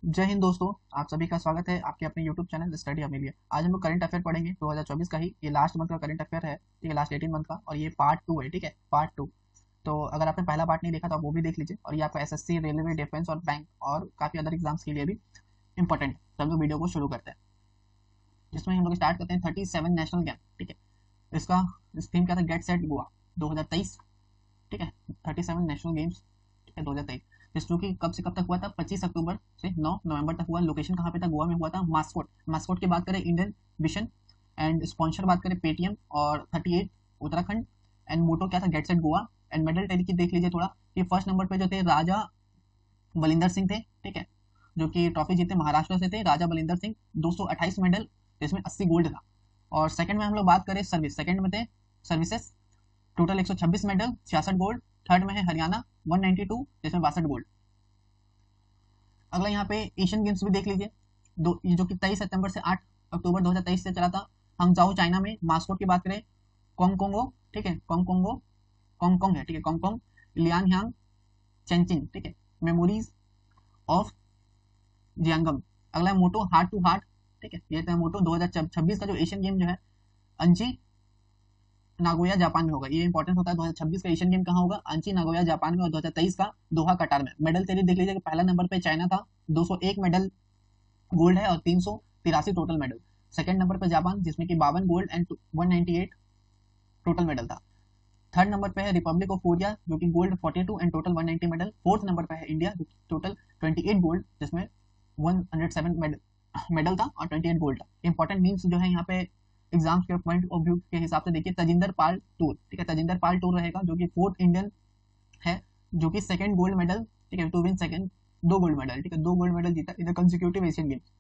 जय हिंद दोस्तों। आप सभी का स्वागत है आपके अपने YouTube चैनल स्टडी अमेलिया। आज हम लोग करंट अफेयर पढ़ेंगे 2024 का ही। ये लास्ट मंथ का करंट अफेयर है, ठीक है, लास्ट 18 मंथ का, और ये पार्ट 2 है, ठीक है, पार्ट 2। तो अगर आपने पहला पार्ट नहीं देखा तो आप वो भी देख लीजिए। और ये आपका एसएससी, रेलवे, डिफेंस और बैंक और काफी अदर एग्जाम्स के लिए भी इंपॉर्टेंट है। तो हम लोग वीडियो को शुरू करते हैं, जिसमें हम लोग स्टार्ट करते हैं 37 नेशनल गेम, ठीक है। इसका थीम क्या था? गेट सेट गोवा 2023, ठीक है। 37 नेशनल गेम्स, ठीक है, 2023। जो कि कब से कब तक हुआ था? 25 अक्टूबर से 9 नवंबर तक हुआ। लोकेशन कहाँ पे था? गोवा में हुआ था। मास्कोट, मास्कोट की बात करें इंडियन विशन, एंड स्पॉन्सर बात करें पेटीएम, और 38 उत्तराखंड। एंड मोटो क्या था? Get set Goa. And medal tally की देख लीजिए थोड़ा, कि फर्स्ट नंबर पे जो थे राजा बलिंदर सिंह थे, ठीक है, जो कि ट्रॉफी जीते महाराष्ट्र से थे। राजा बलिंदर सिंह 228 मेडल, जिसमें 80 गोल्ड था। और सेकंड में हम लोग बात करें सर्विस, सेकंड में थे services, total 126 medal, 66 gold. Third में है हरियाणा 192, जिसमें 62 गोल्ड। अगला यहाँ पे एशियन गेम्स भी देख लीजिए, जो कि 23 सितंबर से 8 अक्टूबर 2023 से चला था। हंगजाओ चाइना में। मास्कोट की बात करें कोंगकोंगो, ठीक है, कोंगकोंगो, कोंगकोंग है, ठीक है, कोंगकोंग। लियांगयांग चेंचिन, ठीक है, मेमोरीज ऑफ जियांगम। अगला मोटो हार्ट टू हार्ट, ठीक है, ये था मोटो 2026 का जो एशियन गेम जो है, अंची नागोया जापान में होगा। ये इंपॉर्टेंट होता है। 2026 का एशियन गेम कहाँ होगा? अंची नागोया जापान में। और 2023 का दोहा कटार में। मेडल तेरी देख लीजिए कि पहला नंबर पे चाइना था, 201 मेडल गोल्ड है, और 383 टोटल मेडल। सेकंड नंबर पे जापान, जिसमें कि 52 गोल्ड एंड 198 टोटल मेडल था। थर्ड नंबर पे है रिपब्लिक ऑफ कोरिया, जो कि gold 42 and total 190 medal. Fourth number पे है इंडिया, जो टोटल 28 गोल्ड, जिसमें 107 मेडल था और 28 गोल्ड था। इंपॉर्टेंट मीन्स जो है यहाँ पे एग्जाम्स के पॉइंट ऑफ व्यू के हिसाब से देखिए, तजिंदर पाल टूर, ठीक है, तजिंदर पाल टूर रहेगा, जो कि फोर्थ इंडियन है, जो कि सेकंड गोल्ड मेडल, ठीक है, टू विन सेकंड, दो गोल्ड मेडल, ठीक है, दो गोल्ड मेडल जीता इधर कंसिक्यूटिव एशियन गेम्स।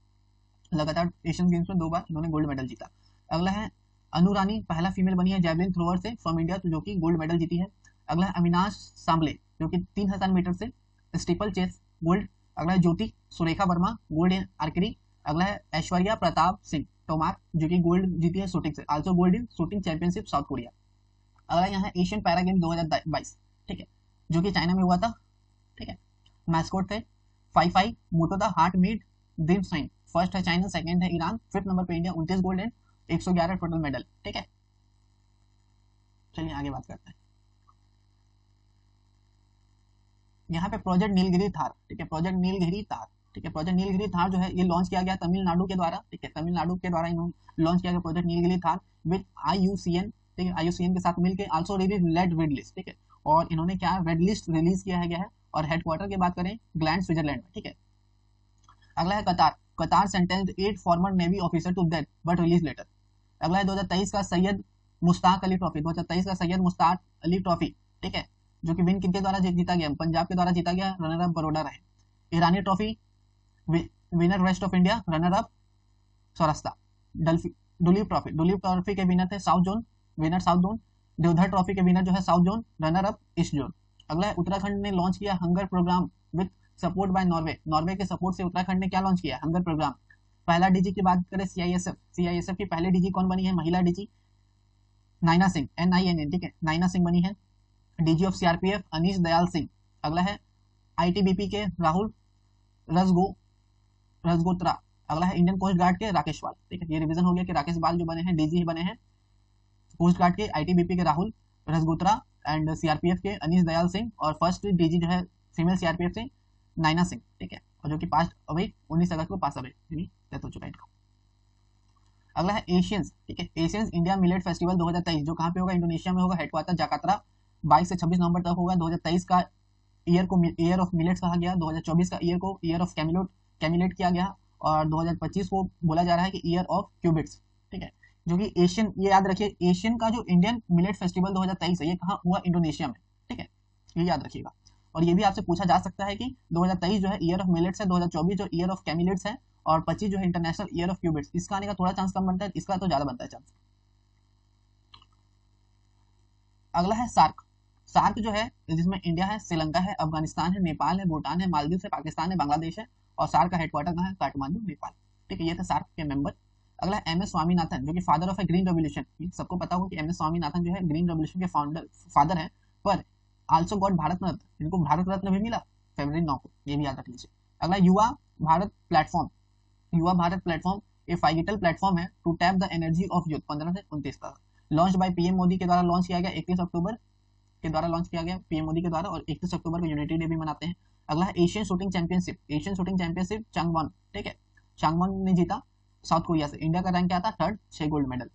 लगातार एशियन गेम्स में 2 बार इन्होंने गोल्ड मेडल जीता। अगला है अनु रानी, पहला फीमेल बनी है जैवलिन थ्रोअर से फ्रॉम इंडिया, तो जो कि गोल्ड मेडल जीती है। अगला है अविनाश सांबले, जो कि 3000 मीटर से स्टीपल चेस गोल्ड। अगला है Jyoti Surekha Verma, gold in archery. अगला है ऐश्वर्या प्रताप सिंह तोमार, जो कि गोल्ड जीती है शूटिंग से, also gold in shooting championship south Korea. अगला यहाँ है एशियन पैरा गेम 2022, ठीक है, जो कि चाइना में हुआ था, ठीक है। मैस्कोट थे Fei Fei, motto the heart meet dream sign. First है चाइना, सेकंड है ईरान, फिफ्थ नंबर पे India, 29 gold and 111 total medal, ठीक है। चलिए आगे बात करते हैं। यहाँ पे प्रोजेक्ट नीलगिरी थार, ठीक है, प्रोजेक्ट नीलगिरी थार, ठीक है, प्रोजेक्ट नीलगिरी थार जो है ये लॉन्च किया गया तमिलनाडु के द्वारा, ठीक है, तमिलनाडु के द्वारा इन्होंने लॉन्च किया गया project Nilgiri Tahr with IUCN, ठीक है, IUCN के साथ मिलकर also release led red list, ठीक है। और इन्होंने क्या रेड लिस्ट रिलीज किया गया है। और हेडक्वार्टर की बात करें ग्लैंड स्विट्जरलैंड में, ठीक है। अगला है Qatar, Qatar sentenced 8 former navy officer to death but release later. अगला है 2023 का सैयद मुश्ताक अली ट्रॉफी, 2023 का सैयद मुश्ताक अली ट्रॉफी, ठीक है, जो कि विन किनके द्वारा जीता गया? पंजाब के द्वारा जीता गया, रनर अप बड़ौदा रहे। Irani trophy winner West of India, runner up Saurashtra. Duleep trophy, Duleep trophy के विनर थे South Zone, winner South Zone. Deodhar trophy के विनर जो है South Zone, runner up East Zone. अगला है उत्तराखंड ने लॉन्च किया hunger program with support by Norway, Norway के सपोर्ट से उत्तराखंड ने क्या लॉन्च किया? Hunger programme. पहला डीजी की बात करें सीआईएसएफ, सीआईएसएफ की पहले डीजी कौन बनी है? महिला डीजी नाइना सिंह, NINA, ठीक है, नाइना सिंह बनी है। DG of CRPF Anish Dayal Singh. अगला है आईटीबीपी के राहुल रसगो रसगोत्रा। अगला है इंडियन कोस्ट गार्ड के राकेश बाल, ठीक है, ये रिवीजन हो गया कि राकेश बाल जो बने हैं डीजी बने हैं कोस्ट गार्ड के। आईटीबीपी के राहुल रसगोत्रा, एंड सीआरपीएफ के अनीश दयाल सिंह, और फर्स्ट डीजी जो है फीमेल सीआरपीएफ से नाइना सिंह, ठीक है, और जो कि पास्ट अभी 19 अगस्त को पास अवे यानी डेथ हो चुका है इनका। अगला है एशियंस, ठीक है, एशियंस इंडिया मिलेट फेस्टिवल 2023, जो कहाँ पे होगा? इंडोनेशिया में होगा, हेडक्वार्टर जकार्ता। 22 से 26 नवंबर तक होगा। 2023 का ईयर को ईयर ऑफ मिलेट्स कहा गया, 2024 का ईयर को ईयर ऑफ कैमिलेट किया गया, और 2025 को बोला जा रहा है कि ईयर ऑफ क्यूबिक्स, ठीक है। जो कि एशियन, ये याद रखिए, एशियन का जो इंडियन मिलेट फेस्टिवल 2023 है ये कहाँ हुआ? इंडोनेशिया में, ठीक है, ये याद रखिएगा। और ये भी आपसे पूछा जा सकता है कि 2023 जो है ईयर ऑफ मिलेट्स है, 2024 जो ईयर ऑफ कैमिलेट्स है, और 25 जो है इंटरनेशनल ईयर ऑफ क्यूबिट्स। इसका आने का थोड़ा चांस कम बनता है, इसका तो ज्यादा बनता है चांस। अगला है सार्क, सार्क जो है जिसमें इंडिया है, श्रीलंका है, अफगानिस्तान है, नेपाल है, भूटान है, मालदीव है, पाकिस्तान है, बांग्लादेश है, और सार्क का हेडक्वार्टर कहाँ है? काठमांडू, नेपाल, ठीक है, ये थे सार्क के मेंबर। अगला है MS स्वामीनाथन, जो कि father of A green revolution. सबको पता होगा कि MS स्वामीनाथन जो है ग्रीन रेवोल्यूशन के फादर है, पर आल्सो गॉट भारत रत्न, इनको भारत रत्न भी मिला February 9 को, ये भी याद रख लीजिए। अगला युवा Bharat platform, Yuva Bharat platform a phygital platform है to tap the energy of youth, 15 से 29 तक। लॉन्च बाय पीएम मोदी के द्वारा लॉन्च किया गया, 31 अक्टूबर के द्वारा लॉन्च किया गया पीएम मोदी के द्वारा, और 31 अक्टूबर को यूनिटी डे भी मनाते हैं। अगला है Asian shooting championship, Asian shooting championship Changwon, ठीक है, चांगवॉन ने जीता साउथ कोरिया से। इंडिया का रैंक क्या था, थर्ड, 6 गोल्ड मेडल।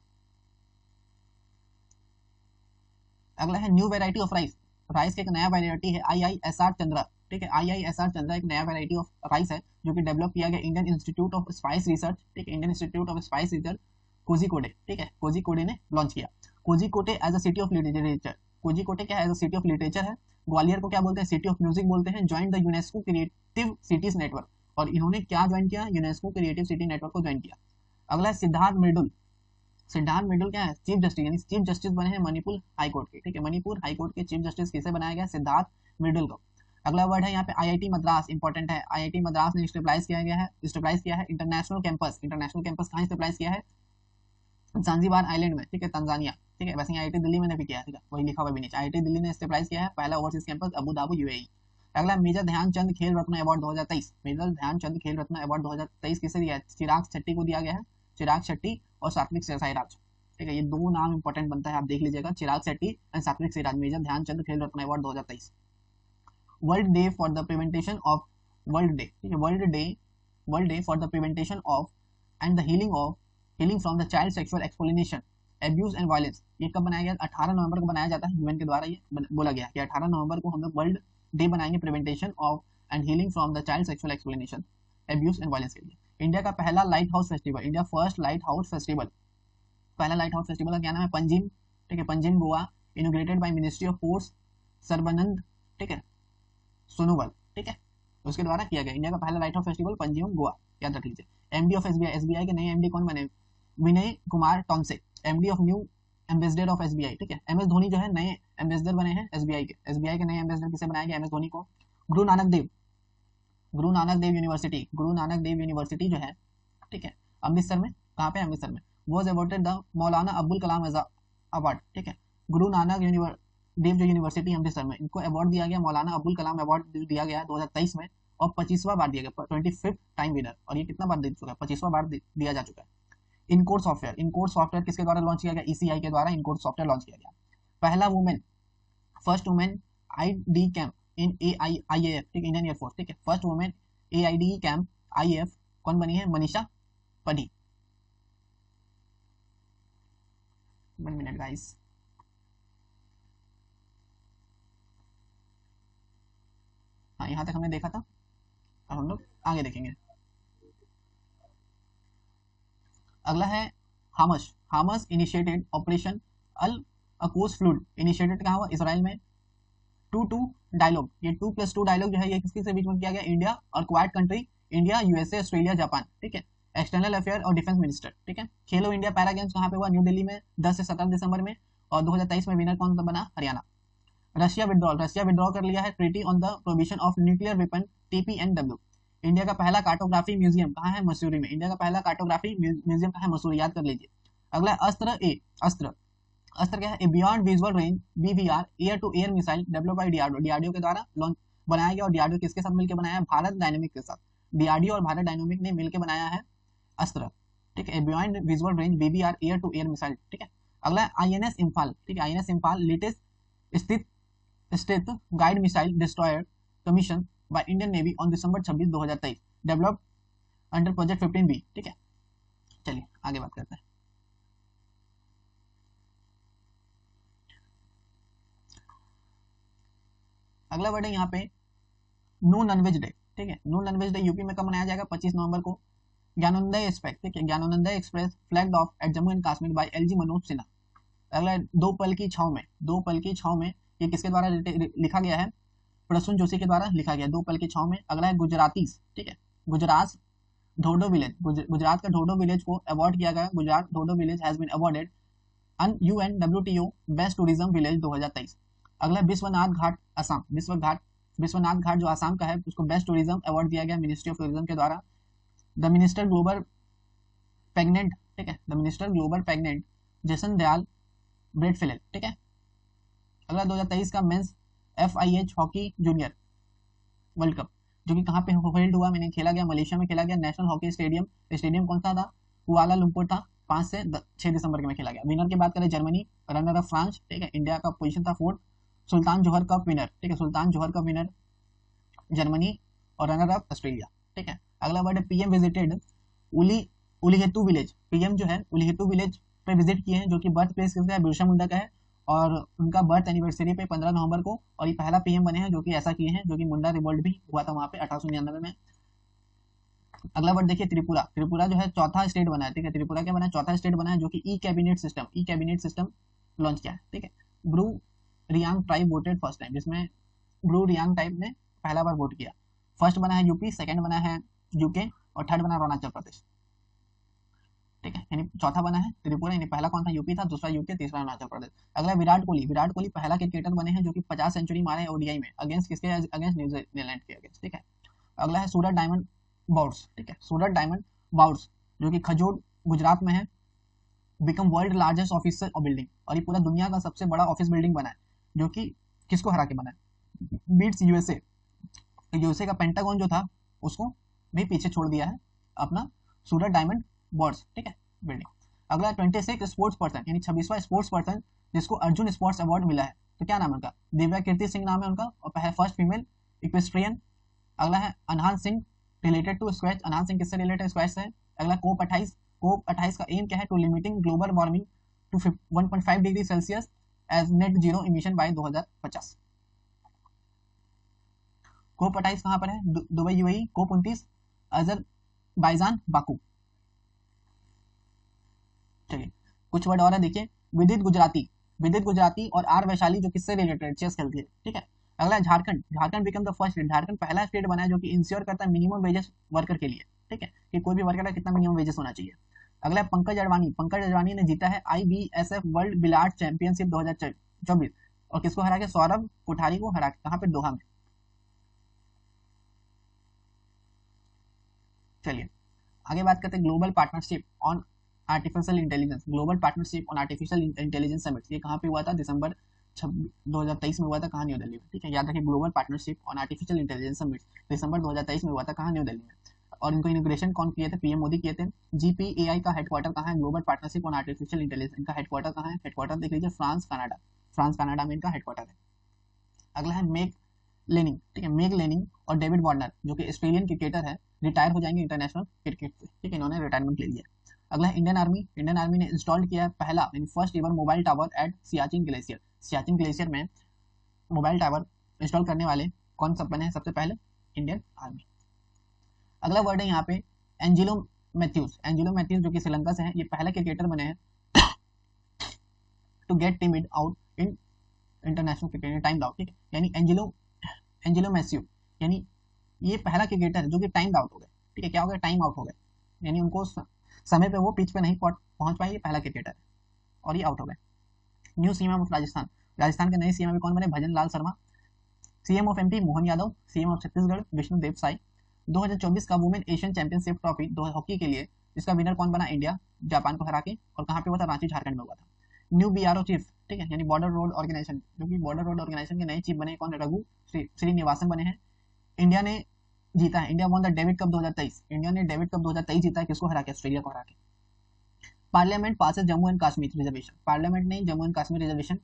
अगला है new variety of rice, rice का एक नया वेराइटी है IISR चंद्रा, ठीक है, IISR चंद्रा एक नया वेराइटी ऑफ राइस है जो कि डेवलप किया गया Indian Institute of Spice Research, ठीक है, Indian Institute of Spice Research Kozhikode, ठीक है, कोझिकोडे ने लॉन्च किया। Kozhikode as a city of literature, Kozhikode क्या as a city of literature है। ग्वालियर को क्या बोलते हैं, सिटी ऑफ म्यूजिक बोलते हैं। Join the UNESCO creative cities network, और इन्होंने क्या ज्वाइन किया, यूनेस्को क्रिएटिव सिटी नेटवर्क को ज्वाइन किया। अगला है सिद्धार्थ मृदुल, सिद्धार्थ मृदुल क्या है, चीफ जस्टिस, यानी चीफ जस्टिस बने हैं मणिपुर हाई कोर्ट के, ठीक है, मणिपुर हाई कोर्ट के चीफ जस्टिस किसे बनाया गया, सिद्धार्थ मृदुल को। अगला वर्ड है यहाँ पे IIT मद्रास, इंपॉर्टेंट है, IIT मद्रास ने स्टेबलाइज किया गया है, स्टेबलाइज किया है इंटरनेशनल कैंपस, इंटरनेशनल कैंपस कहाँ स्टेबलाइज किया है, ज़ांज़ीबार आइलैंड में, ठीक है, तंजानिया, ठीक है, वैसे IIT दिल्ली में भी किया है, ठीक है, वही लिखा हुआ भी नीचे, IIT दिल्ली ने स्टेबलाइज किया है, पहला overseas campus Abu Dhabi UAE। अगला major Dhyanchand Khel Ratna award 2023, major Dhyanchand Khel Ratna award 2023 किसे दिया है, चिराग शेट्टी को दिया गया है, चिराग शेट्टी और सात्विक साईराज, ठीक है, ये दो नाम इंपॉर्टेंट बनता है, आप देख लीजिएगा, Chirag Shetty and Satwik Sairaj, major Dhyanchand Khel Ratna award 2023। World day for the prevention of, world day, ठीक है, world day for the prevention of and the healing from the child sexual exploitation, abuse and violence, ये कब बनाया गया, 18 नवंबर को बनाया जाता है, यूएन के द्वारा ये बोला गया कि 18 नवंबर को हम लोग वर्ल्ड डे बनाएंगे prevention of and healing from the child sexual exploitation, abuse and violence के लिए। इंडिया का पहला light house festival, India first light house festival, पहला लाइट हाउस फेस्टिवल का क्या नाम है, पंजिम, ठीक है, Panjim Goa, inaugurated by ministry of ports Sarbananda, ठीक है, सोनोवाल, ठीक है, उसके द्वारा किया गया। इंडिया का पहला light house festival Panjim Goa, याद रख लीजिए। एमडी ऑफ एसबीआई के नए एमडी कौन बने, Vinay Kumar Tonse, MD of new ambassador of SBI, ठीक है, MS धोनी जो है नए एम्बेसडर बने हैं एसबीआई के नए एम्बेसडर किसे बनाया गया, MS धोनी को। गुरु नानक देव यूनिवर्सिटी जो है, ठीक है, अमृतसर में, कहाँ पे, अमृतसर में, was awarded the Maulana Abdul Kalam award, ठीक है, गुरु नानक देव जो यूनिवर्सिटी अमृतसर में, इनको अवार्ड दिया गया, मौलाना अब्दुल कलाम अवार्ड दिया गया 2023 में, और 25वां बार दिया गया, 25th टाइम विनर, और ये कितना बार दे चुका है, 25वां बार दिया जा चुका है। इनकोड सॉफ्टवेयर किसके द्वारा लॉन्च किया गया, ECI के द्वारा इनकोड सॉफ्टवेयर लॉन्च किया गया। पहला first women ID camp in AIAF, ठीक है, इंडियन एयरफोर्स, ठीक है, first women AIDE camp IAF कौन बनी है, मनीषा पढ़ी। 1 मिनट गाइस, हाँ यहाँ तक हमने देखा था, अब हम लोग आगे देखेंगे। अगला है हामस इनिशिएटेड ऑपरेशन अल अकूस फ्लूड, इनिशिएटेड कहाँ हुआ, इसराइल में। 2-2 डायलॉग, ये 2+2 डायलॉग जो है ये किसके बीच में किया गया, इंडिया और quad country, India, USA, Australia, Japan, ठीक है, एक्सटर्नल अफेयर और डिफेंस मिनिस्टर, ठीक है। खेलो इंडिया पैरा गेम्स कहाँ पे हुआ, न्यू दिल्ली में 10 से 17 दिसंबर में, और 2023 में विनर कौन बना, हरियाणा। रशिया विड्रॉ कर लिया है treaty on the provision of nuclear weapon TPNW। India का पहला कार्टोग्राफी म्यूजियम कहाँ है, मसूरी में, इंडिया का पहला कार्टोग्राफी म्यूजियम कहाँ है, मसूरी, याद कर लीजिए। अगला अस्त्र क्या है, a beyond visual range BVR air to air missile develop by DRDO के द्वारा लॉन्च बनाया गया, और DRDO किसके साथ मिलकर बनाया है, भारत डायनेमिक के साथ, DRDO और भारत डायनेमिक ने मिलकर बनाया है अस्त्र, ठीक है, beyond visual range BVR air to air missile, ठीक है। अगला INS इम्फाल, ठीक है, INS Imphal latest stealth guide missile destroyer commission by Indian navy on December 26, 2023, developed under project 15B, ठीक है। चलिए आगे बात करते हैं। अगला वर्ड है यहाँ पे नो नॉनवेज डे, ठीक है, नो नॉनवेज डे यूपी में कब मनाया जाएगा, 25 नवंबर को। ज्ञानोदय एक्सप्रेस, ठीक है, Gyanodaya express flagged off at Jammu and Kashmir by LG Manoj Sinha. अगला दो पल की छाव में ये किसके द्वारा लिखा गया है, प्रसून जोशी के द्वारा लिखा गया, दो पल की छाव में। अगला है गुजरातीज, ठीक है, गुजरात ढोडो विलेज, गुजरात का ढोडो विलेज को अवार्ड किया गया, गुजरात ढोडो village has been awarded UNWTO best tourism village 2023। अगला विश्वनाथ घाट असम, विश्वनाथ घाट जो आसाम का है उसको बेस्ट टूरिज्म अवार्ड दिया गया मिनिस्ट्री ऑफ टूरिज्म के द्वारा। द मिनिस्टर ग्लोबल प्रेग्नेंट, ठीक है, द मिनिस्टर ग्लोबल प्रेग्नेंट जैसन दयाल ब्रेडफिलेट, ठीक है। अगला 2023 का men's FIH hockey junior world cup, जो कि कहाँ पे होल्ड हुआ, मैंने खेला गया मलेशिया में खेला गया, नेशनल हॉकी स्टेडियम। स्टेडियम कौन सा था, कुआला लंपुर था। 5 से 6 दिसंबर के में खेला गया। विनर की बात करें जर्मनी, रनर अप फ्रांस, ठीक है। इंडिया का पोजीशन था 4th। सुल्तान जोहर कप विनर, ठीक है, सुल्तान जोहर कप विनर जर्मनी, और रनर अप ऑस्ट्रेलिया, ठीक है। अगला वर्ड है पीएम विजिटेड उली उलीहेतु विलेज। पीएम जो है उलीहेतु विलेज पे विजिट किए हैं, जो कि बर्थ प्लेस किसका है, बिरसा मुंडा का है, और उनका बर्थ एनिवर्सरी पे 15 नवंबर को, और ये पहला पीएम बने हैं जो कि ऐसा किए हैं, जो कि मुंडा रिवोल्ट भी हुआ था वहां पे 1899 में। अगला वर्ड देखिए त्रिपुरा। त्रिपुरा जो है चौथा स्टेट बना है, ठीक है। त्रिपुरा क्या बना है, चौथा स्टेट बना है, जो कि ई कैबिनेट सिस्टम लॉन्च किया है, ठीक है। Bru Reang tribe voted first time, जिसमें ब्रू रियांग ट्राइब ने पहला बार वोट किया। फर्स्ट बना है यूपी, सेकंड बना है यूके, और थर्ड बना अरुणाचल प्रदेश, ठीक है। यानी चौथा बना है त्रिपुरा, यानी पहला कौन था, यूपी था, दूसरा यूके, तीसरा अरुणाचल प्रदेश। अगला विराट कोहली। विराट कोहली पहला क्रिकेटर बने हैं जो कि 50 सेंचुरी मारे हैं ओडीआई में, अगेंस्ट किसके, अगेंस्ट न्यूजीलैंड के अगेंस्ट, ठीक है। अगला है सूरत डायमंड बाउट्स, ठीक है, सूरत डायमंड बाउट्स, जो कि खजोर गुजरात में है। Become world largest office building, और ये पूरा दुनिया का सबसे बड़ा ऑफिस बिल्डिंग बना है, जो कि किसको हरा के बना है, बीट्स यूएसए। यूएसए का पेंटागन जो था उसको भी पीछे छोड़ दिया है अपना सूरत डायमंड बॉर्ड्स, ठीक है, बिल्डिंग। अगला 26 स्पोर्ट्स पर्सन, यानी 26वां स्पोर्ट्स पर्सन जिसको अर्जुन स्पोर्ट्स अवार्ड मिला है, तो क्या नाम है उनका, दिव्या कीर्ति सिंह नाम है उनका, और फर्स्ट फीमेल इक्वेस्ट्रियन। अगला है अनहान Singh, related to squash. अनहान Singh किससे रिलेटेड, स्क्वैच से। अगला कोप 28। कोप 28 का एम क्या है, to limiting global warming to 1.5 degree Celsius as net zero emission by 2050। COP 28 कहां पर है, Dubai UAE. COP 29 Azerbaijan Baku. चलिए कुछ वर्ड और है, देखिए विदित गुजराती। विदित गुजराती और आर वैशाली जो किससे रिलेटेड, चेस खेलती है, ठीक है। अगला Jharkhand. Jharkhand become the first state, Jharkhand पहला स्टेट बना है जो कि इंश्योर करता है मिनिमम वेजेस वर्कर के लिए, ठीक है, कि कोई भी वर्कर का कितना मिनिमम वेजेस होना चाहिए। अगला पंकज अडवाणी। पंकज अडवाणी ने जीता है IBSF वर्ल्ड बिलार्ड चैंपियनशिप 2024, और किसको हरा के, सौरभ कोठारी को हरा के, कहां पे, दोहा में। चलिए आगे बात करते हैं global partnership on artificial intelligence. Global partnership on artificial intelligence summit, ये कहाँ पे हुआ था, दिसंबर 2023 में हुआ था, कहाँ, न्यू दिल्ली में, ठीक है। याद रखिए global partnership on artificial intelligence summit दिसंबर 2023 में हुआ था, कहाँ, न्यू दिल्ली में। और इनको इनोग्रेशन कौन किए थे, पीएम मोदी किए थे। GPAI का हेडक्वार्टर कहाँ है, global partnership on artificial intelligence, इनका हेडक्वार्टर कहाँ है, हेडक्वार्टर देख लीजिए फ्रांस कनाडा। फ्रांस कनाडा में इनका हेडक्वार्टर है। अगला है मेग लेनिंग, ठीक है, मेग लेनिंग और डेविड वार्नर जो कि ऑस्ट्रेलियन क्रिकेटर है, रिटायर हो जाएंगे इंटरनेशनल क्रिकेट से, ठीक है, इन्होंने रिटायरमेंट ले लिया। अगला है इंडियन आर्मी। इंडियन आर्मी ने इंस्टॉल किया है पहला first ever mobile tower at Siachen glacier. Siachen glacier में मोबाइल टावर इंस्टॉल करने वाले कौन सब बने हैं, सबसे पहले इंडियन आर्मी। अगला वर्ड है यहाँ पे एंजिलो मैथ्यूज। एंजिलो मैथ्यूज जो कि श्रीलंका से है, ये पहला क्रिकेटर बने हैं to get team out in international cricket time out, ठीक है, यानी एंजिलो मैथ्यू, यानी ये पहला क्रिकेटर है जो कि टाइम आउट हो गए, ठीक है, क्या हो गया, टाइम आउट हो गए, यानी उनको समय पे वो पिच पे नहीं पहुंच पाए, ये पहला क्रिकेटर है और ये आउट हो गए। New CM of Rajasthan. Rajasthan के नए सीएम अभी कौन बने, Bhajan Lal Sharma. CM of MP Mohan Yadav. CM of Chhattisgarh Vishnudeo Sai. 2024 का women Asian championship trophy hockey के लिए इसका विनर कौन बना, इंडिया, जापान को हरा के, और कहाँ पे हुआ था, रांची झारखंड में हुआ था। न्यू BRO चीफ, ठीक है, यानी बॉर्डर रोड ऑर्गेनाइजेशन, जो कि बॉर्डर रोड ऑर्गेनाइजेशन के नए चीफ बने कौन, रघु श्रीनिवासन बने हैं। इंडिया ने जीता है, India one the David cup 2023। India ने डेविड कप 2023 जीता है, किसको हरा के, ऑस्ट्रेलिया को हरा के। Parliament passes Jammu and Kashmir reservation. Parliament ने जम्मू एंड कश्मीर रिजर्वेशन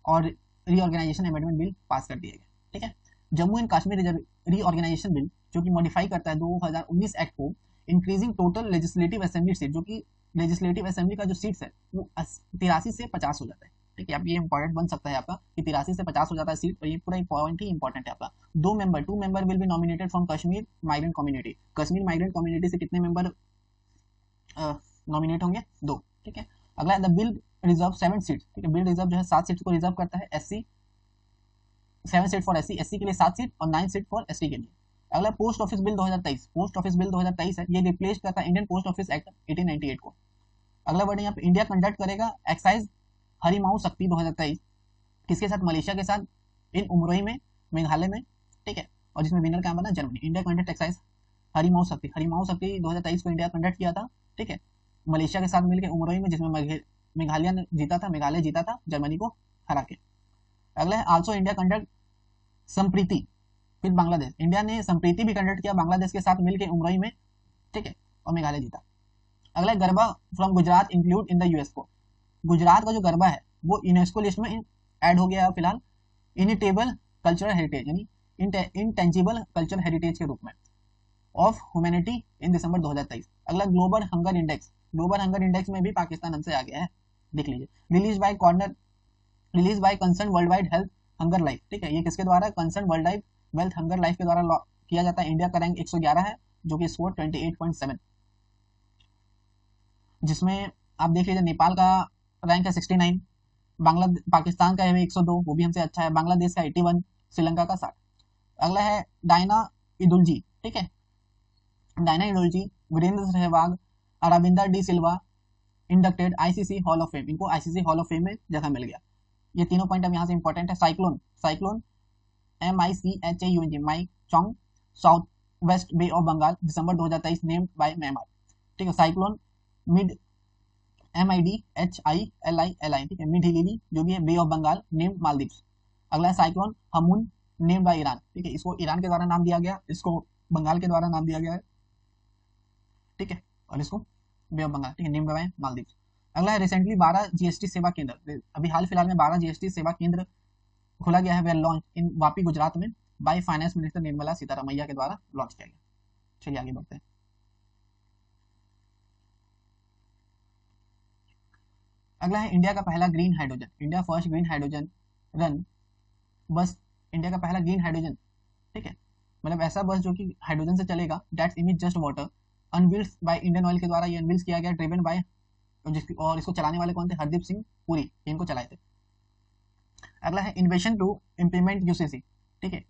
और रीऑर्गेनाइजेशन अमेंडमेंट बिल पास कर दिए गए, ठीक है। Jammu and Kashmir reorganisation bill जो कि मॉडिफाई करता है 2019 एक्ट को, increasing total legislative assembly seat, जो कि लेजिस्लेटिव असेंबली का जो सीट्स है वो 83 से 50 हो जाता है, ठीक है। अब ये इंपॉर्टेंट बन सकता है आपका कि 83 से 50 हो जाता है सीट, और ये पूरा पॉइंट ही इंपॉर्टेंट है आपका। Two member will be nominated from Kashmir migrant community. Kashmir migrant community से कितने मेंबर नॉमिनेट होंगे, 2, ठीक है। अगला द बिल रिजर्व 7 सीट्स, ठीक है, बिल रिजर्व जो है 7 सीट्स को रिजर्व करता है SC, 7 सीट फॉर SC के लिए 7 सीट और 9 सीट फॉर ST के लिए। अगला post office bill 2023। Post office bill 2023 है, ये रिप्लेस करता है इंडियन पोस्ट ऑफिस एक्ट 1898 को। अगला वर्ड यहाँ पे इंडिया कंडक्ट करेगा एक्साइज हरिमाऊ शक्ति 2023, किसके साथ, मलेशिया के साथ, इन उमरोई में, मेघालय में, ठीक है, और जिसमें विनर क्या बना, Germany. India conduct excise Harimau शक्ति 2023 को इंडिया कंडक्ट किया था, ठीक है, मलेशिया के साथ मिलकर उमरोई में, जिसमें मेघालय ने जीता था, मेघालय जीता था जर्मनी को हरा के। अगला है आल्सो इंडिया कंडक्ट संप्रीति फिर बांग्लादेश, इंडिया ने संप्रीति भी कंडक्ट किया बांग्लादेश के साथ मिलकर उमरोई में, ठीक है, और मेघालय जीता। अगला garba from Gujarat include in the UNESCO, Gujarat का जो गरबा है वो यूनेस्को लिस्ट में ऐड हो गया है फिलहाल, इनिटेबल कल्चरल हेरिटेज यानी इंटेंजिबल कल्चरल हेरिटेज के रूप में ऑफ ह्यूमैनिटी इन दिसंबर 2023। अगला global hunger index, global hunger index में भी पाकिस्तान हमसे आ गया है, देख लीजिए। Release by concern world wide health hunger life, ठीक है, ये किसके द्वारा, concern world wide wealth hunger life के द्वारा किया जाता है। इंडिया का रैंक 111 है जो कि स्कोर 28.7, जिसमें आप देख लीजिए नेपाल का रैंक है 69, पाकिस्तान का है 102, वो भी हमसे अच्छा है, बांग्लादेश का 81, श्रीलंका का 60। अगला है डायना इदुलजी, ठीक है, Diana Edulji, Virender Sehwag, Aravinda de Silva inducted ICC hall of fame, इनको आईसीसी हॉल ऑफ फेम में जगह मिल गया। ये तीनों पॉइंट अब यहाँ से इंपॉर्टेंट है। Cyclone, cyclone MICHAUNG Michaung south west Bay of Bengal December 2023 named by Myanmar, ठीक है, साइक्लोन मिड MIDHILI, ठीक है, मिड हिलीली जो भी है बे ऑफ बंगाल नेम्ड मालदीव्स। अगला है cyclone Hamoon named by Iran, ठीक है, इसको ईरान के द्वारा नाम दिया गया, इसको बंगाल के द्वारा नाम दिया गया है, ठीक है, और इसको बे ऑफ बंगाल, ठीक है, नेम्ड बाय मालदीव्स। अगला है रिसेंटली 12 जीएसटी सेवा केंद्र, अभी हाल फिलहाल में 12 जीएसटी सेवा केंद्र खोला गया है, where launch in Vapi Gujarat में by finance minister Nirmala Sitaramaiya के द्वारा लॉन्च किया गया। चलिए आगे बढ़ते हैं। अगला है इंडिया का पहला green hydrogen, India first green hydrogen run बस, इंडिया का पहला ग्रीन हाइड्रोजन, ठीक है, मतलब ऐसा बस जो कि हाइड्रोजन से चलेगा, that's emit just water, unveils by Indian oil के द्वारा ये अनवील्स किया गया, ड्रिवन बाय, और इसको चलाने वाले कौन थे, हरदीप सिंह पुरी, इनको चलाए थे। अगला है इन्वेशन टू इम्प्लीमेंट यूसीसी, ठीक है,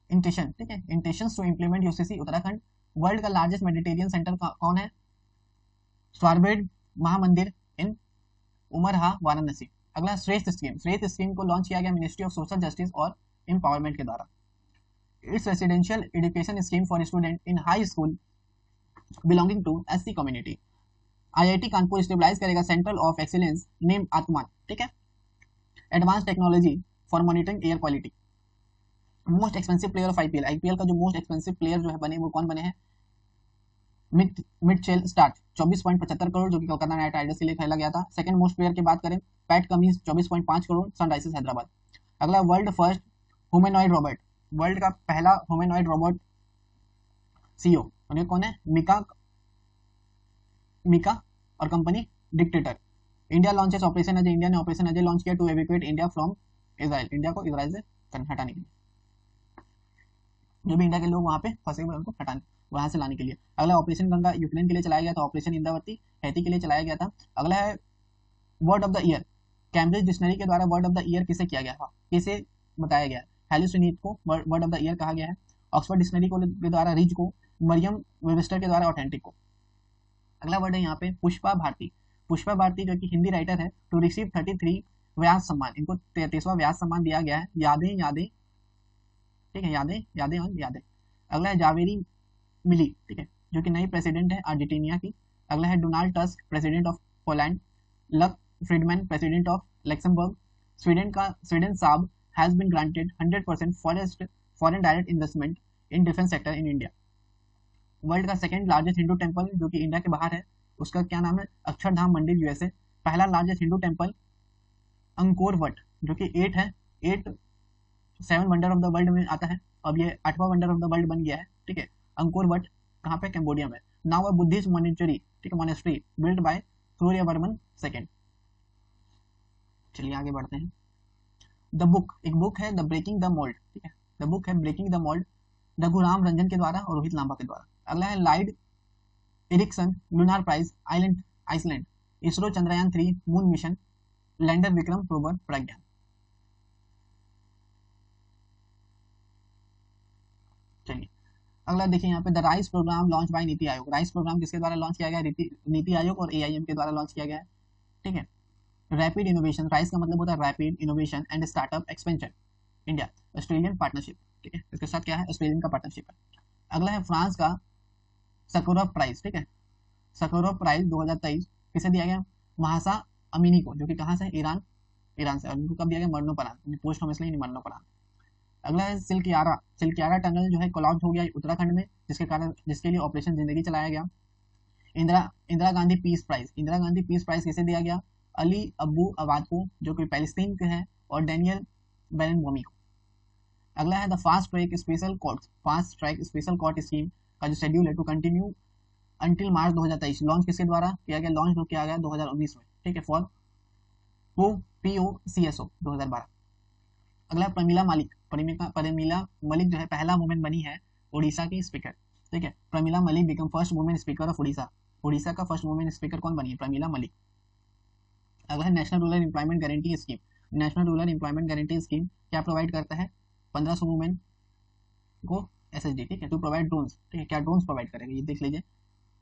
इंटेशन, ठीक है, intention to implement UCC Uttarakhand. World का लार्जेस्ट मेडिटेरियन सेंटर कौन है, स्वारबेड महामंदिर इन उमरहा वाराणसी। अगला श्रेष्ठ स्कीम, श्रेष्ठ स्कीम को लॉन्च किया गया मिनिस्ट्री ऑफ सोशल जस्टिस और एम्पावरमेंट के द्वारा। It's residential education scheme for student in high school belonging to SC community. IIT Kanpur stabilise करेगा centre of excellence name Atman, ठीक है, advance technology for monitoring air quality. Most expensive player of IPL का जो most expensive player जो है बने वो कौन बने हैं, मिचेल स्टार्क 24.75 करोड़ जो कि कोलकाता नाइट राइडर्स के लिए खेला गया था। सेकंड मोस्ट प्लेयर की बात करें Pat Cummins 24.5 crore Sunrisers Hyderabad. अगला world first humanoid robot, world का पहला ह्यूमनॉइड रोबोट CEO उन्हें कौन है, मिका और company dictator. India launches operation Ajay, India ने ऑपरेशन अजय लॉन्च किया to evacuate India from Israel, India को इजराइल से हटाने के लिए, जो भी इंडिया के लोग वहां पे फंसे हुए उनको हटाने, वहां से लाने के लिए। अगला ऑपरेशन गंगा यूक्रेन के लिए चलाया गया था, ऑपरेशन इंद्रावती हैती के लिए चलाया गया था। अगला है word of the year, Cambridge dictionary के द्वारा वर्ड ऑफ द ईयर किसे किया गया था, किसे बताया गया है, हेलुसिनेट को वर्ड ऑफ द ईयर कहा गया है। ऑक्सफोर्ड डिक्शनरी को के द्वारा रिच को, मरियम वेबस्टर के द्वारा ऑथेंटिक को। अगला वर्ड है यहाँ पे पुष्पा भारती, पुष्पा भारती जो कि हिंदी राइटर है, टू रिसीव 33 व्यास सम्मान, इनको 33वां व्यास सम्मान दिया गया है। यादें यादें, ठीक है, यादें यादें और यादें। अगला है जावेरी मिली, ठीक है, जो कि नई प्रेसिडेंट है अर्जेंटीना की। अगला है Donald Tusk president of Poland, Luc Friedman president of Luxembourg. Sweden Saab has been granted 100% foreign direct investment in defence sector in India. World का सेकंड लार्जेस्ट हिंदू टेंपल जो कि इंडिया के बाहर है, उसका क्या नाम है, अक्षरधाम मंदिर USA। पहला largest Hindu temple Angkor what जो कि 8 है, 7 वंडर ऑफ द वर्ल्ड में आता है, अब ये 8वां वंडर ऑफ द वर्ल्ड बन गया है, ठीक है। अंकोर वट कहाँ पे, कैम्बोडिया में। नाउ अ बुद्धिस्ट मोनेस्ट्री, ठीक है, monastery build by Suryavarman second. चलिए आगे बढ़ते हैं। द बुक, एक बुक है द ब्रेकिंग द मोल्ड, ठीक है, द बुक है breaking the mould, Raghuram Ranjan के द्वारा और रोहित लांबा के द्वारा। अगला है Leif Erikson lunar prize Iceland, ISRO Chandrayaan 3 moon mission, lander Vikram rover Pragyan. चलिए अगला देखिए यहाँ पे the rise programme launch by NITI Aayog, rice programme किसके द्वारा लॉन्च किया गया, नीति आयोग और AIM के द्वारा लॉन्च किया गया है, ठीक है। रैपिड इनोवेशन, राइस का मतलब होता है rapid innovation and startup expansion India Australian partnership, ठीक है, इसके साथ क्या है, ऑस्ट्रेलियन का पार्टनरशिप है। अगला है फ्रांस का सकरोव प्राइज, ठीक है, सकरोव प्राइज 2023 किसे दिया गया, महासा अमीनी को, जो कि कहाँ से, ईरान से, और इनको कब दिया गया, मरणोपोरांत, पोस्ट होम इसलिए नहीं मरणोपोरांत। अगला है सिल्कियारा। सिल्कियारा टनल जो है कोलैप्स हो गया उत्तराखंड में, जिसके लिए ऑपरेशन जिंदगी चलाया गया। Indira Indira Gandhi peace prize. Indira Gandhi peace prize किसे दिया गया? अली अब्बू अवाद को, जो कि पैलेस्तीन के हैं, और डैनियल बेरेनबोमी को। अगला है the fast track special court. Fast track special court scheme का जो शेड्यूल है to continue until March 2023, launch किसके द्वारा किया गया? लॉन्च किया गया 2019 में, ठीक है, फॉर POCSO 2012। अगला प्रमीला मलिक। प्रमीला मलिक जो है पहला वुमेन बनी है उड़ीसा की स्पीकर, ठीक है। Pramila Malik become first women speaker of Orissa. Orissa का फर्स्ट वुमेन स्पीकर कौन बनी है? प्रमीला मलिक। अगला है national rural employment guarantee scheme. National rural employment guarantee scheme क्या प्रोवाइड करता है? 1500 वुमेन को SSD, ठीक है, टू प्रोवाइड ड्रोन्स, ठीक है। क्या ड्रोन्स प्रोवाइड करेगा? ये देख लीजिए,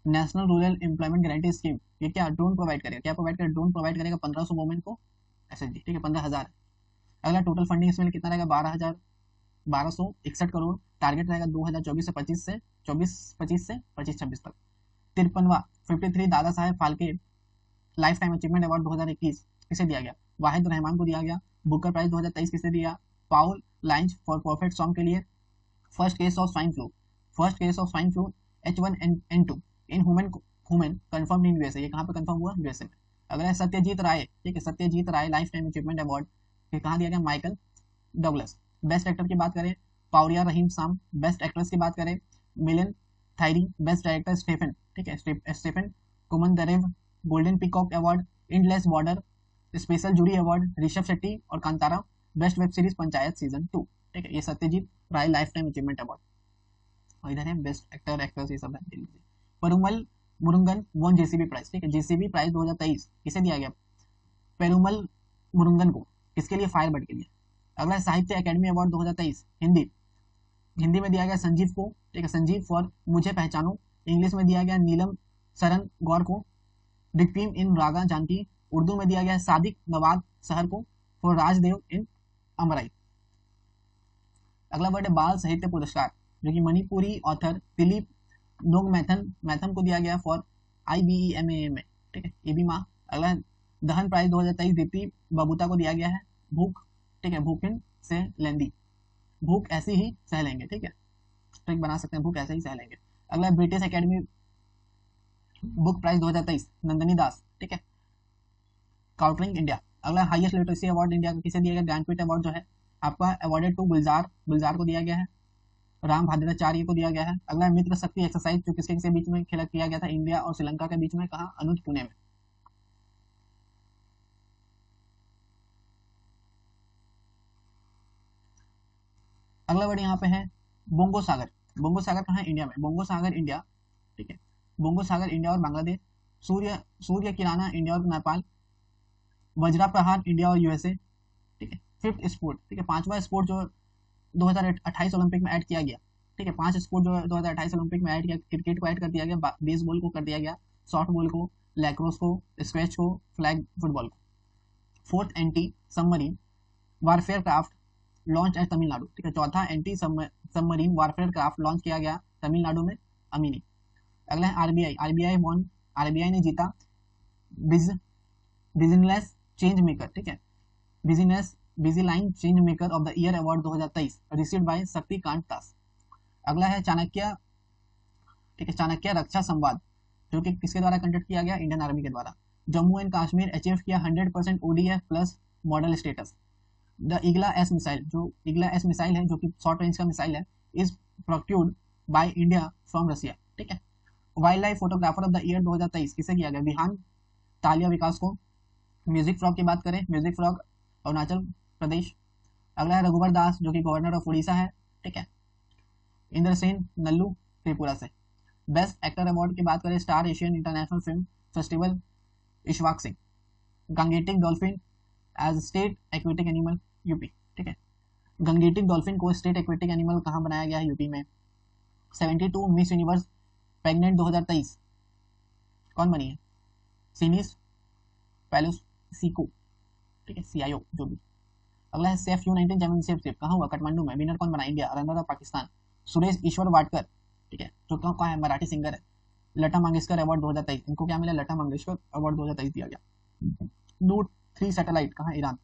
national rural employment guarantee scheme, ये क्या ड्रोन प्रोवाइड करेगा? क्या प्रोवाइड करेगा? ड्रोन प्रोवाइड करेगा 1500 वुमेन को SSD, ठीक है, 15,000। अगला टोटल फंडिंग इसमें कितना रहेगा? 1261 करोड़। टारगेट रहेगा 2024 से 25 से 25-26 तक। 53वां 53 Dadasaheb Phalke lifetime achievement award 2021 किसे दिया गया? वाहिद रहमान को दिया गया। बुकर प्राइज 2023 किसे दिया? पाउल लाइंज फॉर परफेक्ट सॉन्ग के लिए। First case of swine flu H1N2 in human confirm in USA। ये कहाँ पे कंफर्म हुआ? USA में। अगला है सत्यजीत राय, ठीक है, Satyajit Ray lifetime achievement award कहाँ दिया गया? Michael Douglas. बेस्ट एक्टर की बात करें पाउरिया रहीम साम। बेस्ट एक्ट्रेस की बात करें Milan Thierry. Best director Stephan, ठीक है, Stephan Kumandev. Golden peacock award endless border special jury award Rishab Shetty और Kantara. Best web series Panchayat season 2, ठीक है। ये Satyajit Ray lifetime achievement award. और इधर है बेस्ट एक्टर एक्ट्रेस, ये सब है। Perumal Murugan won JCB prize, ठीक है। JCB प्राइज 2023 किसे दिया गया? पेरुमल मुरुगन को। किसके लिए? फायरबर्ड के लिए। अगला साहित्य अकेडमी अवार्ड 2023 हिंदी। हिंदी में दिया गया संजीव को, ठीक है, संजीव फॉर मुझे पहचानो। इंग्लिश में दिया गया नीलम सरन गौर को, रिक्वीम इन रागा जानकी। उर्दू में दिया गया सादिक नवाद सहर को फॉर राजदेव इन अमराई। अगला वर्ड है बाल साहित्य पुरस्कार, जो कि मणिपुरी ऑथर दिलीप नोगमैथम को दिया गया फॉर IBEMAM, ठीक है, ये भी माँ। अगला दहन प्राइज 2023 दीप्ति बबूता को दिया गया है। भूख, ठीक है, भूखिन से लेंदी, भूख ऐसे ही सह लेंगे, ठीक है, ट्रिक बना सकते हैं, भूख ऐसे ही सह लेंगे। अगला British academy book prize 2023 Nandini Das, ठीक है, काउंटरिंग इंडिया। अगला हाईएस्ट लिटरेसी अवार्ड इंडिया को किसे दिया गया? ज्ञानपीठ अवार्ड जो है आपका अवार्डेड टू गुलजार को दिया गया है। राम भाद्राचार्य को दिया गया है। अगला मित्र शक्ति एक्सरसाइज जो किसके बीच में खेला किया गया था? इंडिया और श्रीलंका के बीच में। कहा? अनुज पुणे में। अगला वर्ड यहाँ पे है बोंगो सागर। बोंगो सागर कहाँ है? इंडिया में। बोंगो सागर इंडिया, ठीक है, बोंगो सागर इंडिया और बांग्लादेश। सूर्य किराना इंडिया और नेपाल। वज्रा प्रहार इंडिया और USA, ठीक है। फिफ्थ स्पोर्ट, ठीक है, पांचवा स्पोर्ट जो 2028 ओलंपिक में ऐड किया गया, ठीक है, 5 स्पोर्ट जो 2028 ओलंपिक में ऐड किया। क्रिकेट को ऐड कर दिया गया, बेसबॉल को कर दिया गया, सॉफ्ट बॉल को, लैक्रोस को, स्क्वैश को, फ्लैग फुटबॉल को। Fourth anti submarine warfare craft launch eight Tamil Nadu, ठीक है, चौथा anti submarine warfare craft launch किया गया तमिलनाडु में, अमीनी। अगला है RBI ने जीता बिजनेस चेंज मेकर, ठीक है, Businessline change maker of the year award 2023 received by Shaktikanta Das. अगला है चाणक्य, ठीक है, चाणक्य रक्षा संवाद, जो कि किसके द्वारा कंडक्ट किया गया? इंडियन आर्मी के द्वारा। जम्मू एंड कश्मीर अचीव किया 100% ODF plus model status. The Igla S missile है, जो कि शॉर्ट रेंज का मिसाइल है, is procured by India from Russia, ठीक है। Wildlife photographer of the year 2023 किसे किया गया? विहान तालिया विकास को। म्यूजिक फ्रॉग की बात करें, म्यूजिक फ्रॉग अरुणाचल प्रदेश। अगला है रघुवर दास, जो कि गवर्नर ऑफ उड़ीसा है, ठीक है। इंद्रसेन नल्लू त्रिपुरा से। बेस्ट एक्टर अवार्ड की बात करें star Asian international film festival Ishwak Singh. Gangetic dolphin as state aquatic animal UP, ठीक है। गंगेटिक डॉल्फिन को स्टेट एक्वेटिक एनिमल कहाँ बनाया गया है? यूपी में। 72 मिस यूनिवर्स प्रेग्नेंट 2023 कौन बनी है? सीनिस पेलोसिको, ठीक है, CIO जो भी। अगला है सेफ U19 चैंपियनशिप कहाँ हुआ? काठमांडू में। विनर कौन बना? India. Runner of Pakistan Suresh Eshwar Wadkar, ठीक है, जो कहाँ है? मराठी सिंगर है। लता मंगेशकर अवार्ड 2023, इनको क्या मिला? लता मंगेशकर अवार्ड 2023 दिया गया। नोट 3 सैटेलाइट कहाँ? ईरान।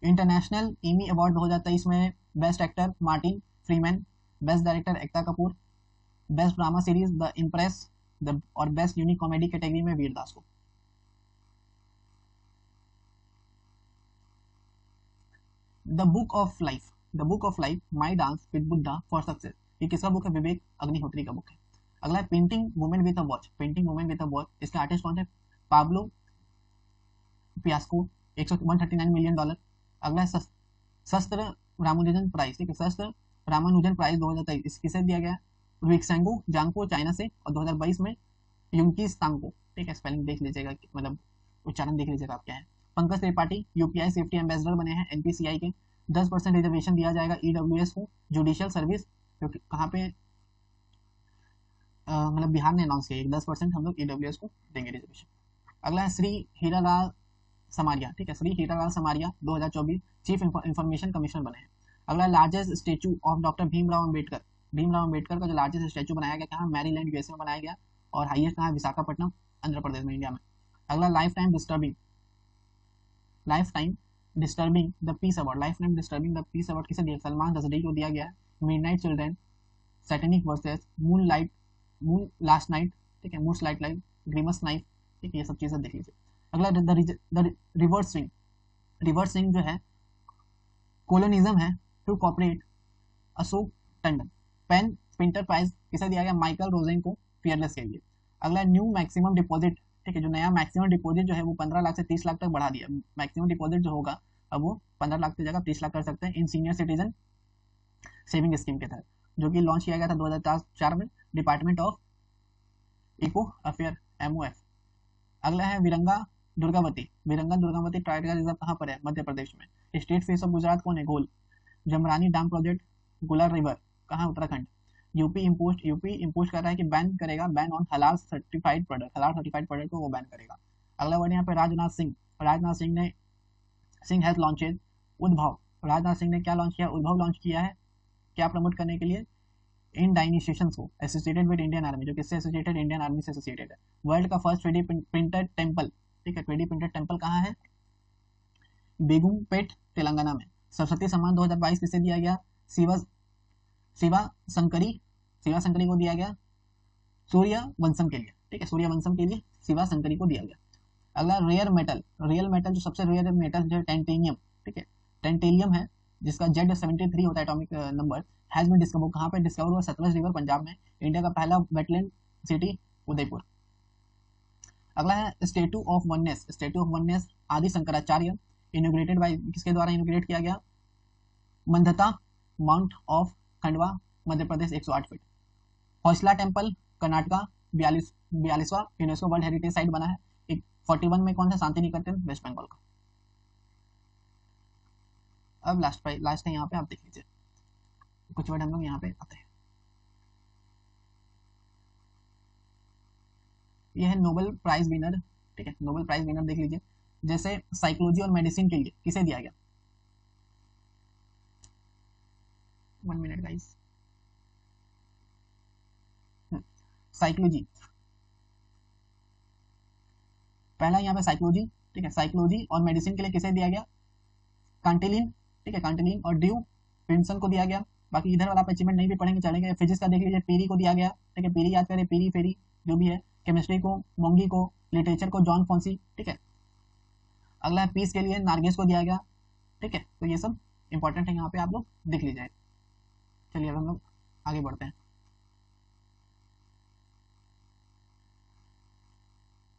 इंटरनेशनल एमी अवार्ड 2023 में best actor Martin Freeman, best director Ekta Kapoor, best drama series the impress, और बेस्ट यूनिक कॉमेडी कैटेगरी में वीर दास को। The book of life, the book of life my dance with Buddha for success, ये किसका book है? विवेक अग्निहोत्री का book है। अगला है painting woman with a watch, painting woman with a watch, इसका आर्टिस्ट कौन है? पाब्लो पियास्को, 139 मिलियन डॉलर। अगला है शस्त्र रामानुजन प्राइज, ठीक है, शस्त्र रामानुजन प्राइज 2023 किसे दिया गया? विक्सेंगो जांगपो चाइना से, और 2022 में युंकी स्तांगको, ठीक है, स्पेलिंग देख लीजिएगा, मतलब उच्चारण देख लीजिएगा आप क्या है। Pankaj Tripathi UPI safety ambassador बने हैं एनपीसीआई के। 10% रिजर्वेशन दिया जाएगा ईडब्ल्यूएस को जुडिशियल सर्विस, क्योंकि कहाँ पे मतलब बिहार ने अनाउंस किया 10% हम लोग ईडब्ल्यूएस को देंगे रिजर्वेशन। अगला है श्री हीरालाल समारिया, ठीक है, Shri Hiralal Samaria 2024 chief information commissioner बने हैं। अगला largest statue of doctor Bhimrao Ambedkar, Bhimrao Ambedkar का जो लार्जेस्ट स्टेचू बनाया गया कहाँ? मैरीलैंड यूएसए में बनाया गया, और हाईएस्ट कहाँ? विशाखापट्टनम आंध्र प्रदेश में, इंडिया में। अगला lifetime disturbing the peace award, lifetime disturbing the peace award किसे दिया? सलमान रजदी को दिया गया है। Midnight children, satanic verses, moon last night, ठीक है, moon light light, Grimus knife, ठीक है, ये सब चीजें देख लीजिए। अगला the reverse swing, reverse swing जो है कोलोनिज्म है to corporate, Ashok Tandon. PEN Pinter prize किसे दिया गया? माइकल रोजेन को, फियरलेस के लिए। अगला न्यू मैक्सिमम डिपॉजिट, ठीक है, जो नया मैक्सिमम डिपॉजिट जो है वो 15 लाख से 30 लाख तक बढ़ा दिया। मैक्सिमम डिपॉजिट जो होगा अब वो 15 लाख की जगह 30 लाख कर सकते हैं इन सीनियर सिटीजन सेविंग स्कीम के तहत, जो कि लॉन्च किया गया था 2004 में department of eco affair MOF। अगला है विरंगा दुर्गावती, विरंगा दुर्गावती टाइगर रिजर्व कहाँ पर है? मध्य प्रदेश में। स्टेट फेस ऑफ गुजरात कौन है? गोल। जमरानी डैम प्रोजेक्ट, गुलर रिवर कहाँ? उत्तराखंड। यूपी इम्पोज कर रहा है कि बैन करेगा, बैन ऑन हलाल सर्टिफाइड प्रोडक्ट, हलाल सर्टिफाइड प्रोडक्ट को वो बैन करेगा। अगला वर्ड यहाँ पे राजनाथ सिंह हैज लॉन्चेड उद्भव, राजनाथ सिंह ने क्या लॉन्च किया? उद्भव लॉन्च किया है, क्या प्रमोट करने के लिए? इन डाइनिशेशन को एसोसिएटेड विद इंडियन आर्मी, जो किससे एसोसिएटेड? इंडियन आर्मी से एसोसिएटेड है। वर्ल्ड का फर्स्ट 3D प्रिंटेड टेम्पल, ठीक है, 3D प्रिंटेड टेम्पल कहाँ है? बेगुमपेट तेलंगाना में। सरस्वती सम्मान 2022 किसे दिया गया? शिवा शंकरी को दिया गया, सूर्य वंशम के लिए, ठीक है, सूर्य वंशम के लिए शिवा शंकरी को दिया गया। अगला रियल मेटल जो सबसे रेयर मेटल जो टेंटेनियम, ठीक है, टेंटेलियम है, जिसका Z73 होता है atomic number, has been discover, कहाँ पे डिस्कवर हुआ? सतलज रिवर पंजाब में। इंडिया का पहला वेटलैंड सिटी उदयपुर। अगला है स्टेटू ऑफ वननेस आदि शंकराचार्य, इनोग्रेटेड बाय, किसके द्वारा इनोग्रेट किया गया? Mandhata mount of Khandwa Madhya Pradesh 108 feet. Hoysala temple Karnataka 42वां यूनेस्को वर्ल्ड हेरिटेज साइट बना है। 41 में कौन सा? शांति निकेतन वेस्ट बंगाल का। अब लास्ट है यहाँ पे, आप देख लीजिए कुछ वर्ड हम लोग यहाँ पे आते हैं। ये है नोबेल प्राइज विनर, ठीक है, नोबेल प्राइज विनर देख लीजिए। जैसे साइकोलॉजी और मेडिसिन के लिए किसे दिया गया? 1 मिनट गाइस। साइकोलॉजी, पहला यहाँ पे साइकोलॉजी, ठीक है, साइकोलॉजी और मेडिसिन के लिए किसे दिया गया? कांटेलिन, ठीक है, कांटेलिन और ड्यू विंसन को दिया गया। बाकी इधर वाला आप अचीवमेंट नहीं भी पढ़ेंगे चलेंगे। फिजिक्स का देख लीजिए, पीरी को दिया गया, ठीक है, पीरी याद करें, पीरी फेरी जो भी है। केमिस्ट्री को मोंगी को, लिटरेचर को जॉन फॉन्सी, ठीक है। अगला है पीस के लिए नार्गेस को दिया गया, ठीक है। तो ये सब इंपॉर्टेंट है, यहाँ पे आप लोग देख लीजिए। चलिए अब हम लोग आगे बढ़ते हैं।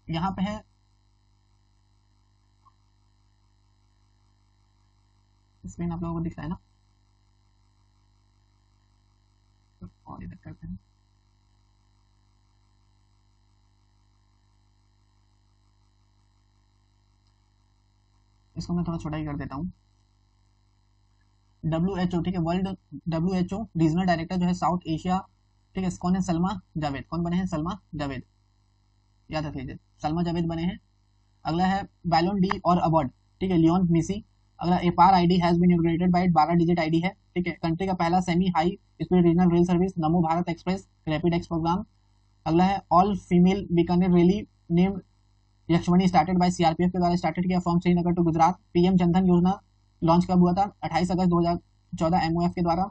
यहाँ पे है स्क्रीन, आप लोगों को दिख रहा है ना? और इधर करते हैं। इसको मैं थोड़ा छोटा ही कर देता हूँ। WHO, ठीक है, वर्ल्ड WHO रीजनल डायरेक्टर जो है साउथ एशिया, ठीक है, कौन है? सलमा जावेद। कौन बने हैं? सलमा जावेद, याद रख लीजिए, सलमा जावेद बने हैं। अगला है बैलोन डी और अवार्ड, ठीक है, लियोन मेसी। अगला APAAR ID has been inaugurated by 12 digit ID है, ठीक है। कंट्री का पहला semi high speed regional rail service Namo Bharat express rapid X programme. अगला है all female Bikaner rally named Yakshamani started by CRPF के द्वारा स्टार्टेड किया from Srinagar to Gujarat. PM Jan Dhan Yojana launch कब हुआ था? 28 अगस्त 2014 एमओएफ के द्वारा।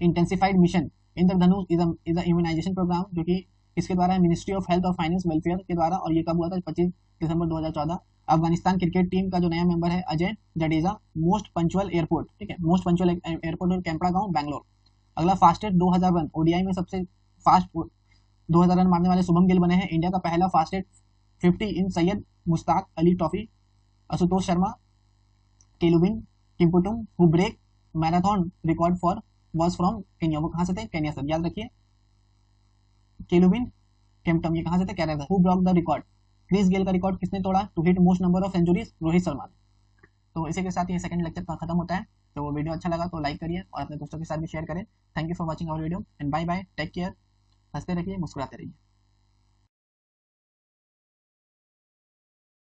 Intensified mission Indradhanush is a immunisation programme, जो कि किसके द्वारा है? मिनिस्ट्री ऑफ हेल्थ और फाइनेंस वेलफेयर के द्वारा, और ये कब हुआ था? 25 दिसंबर 2014। अफगानिस्तान क्रिकेट टीम का जो नया मेंबर है Ajay Jadeja. Most punctual airport, ठीक है, मोस्ट पंचुअल एयरपोर्ट और कैंपड़ा गांव बैंगलोर। अगला फास्टेस्ट 2000 रन ओडीआई में सबसे फास्ट 2000 रन मारने वाले शुभम गिल बने हैं। इंडिया का पहला fastest 50 in Syed Mushtaq Ali trophy. Ashutosh Sharma Kelvin Kiptum who break marathon record for was from Kenya, वो कहाँ से थे? केन्या से, याद रखिए। केलुबिन केम्पटम, ये कहाँ से थे? केरला से। Who broke the record, Chris Gayle का रिकॉर्ड किसने तोड़ा? To hit most number of centuries, Rohit Sharma. तो इसी के साथ ये सेकंड लेक्चर खत्म होता है। तो वीडियो अच्छा लगा तो लाइक करिए और अपने दोस्तों के साथ भी शेयर करें। Thank you for watching our video and bye bye, take care. हंसते रहिए, मुस्कुराते रहिए।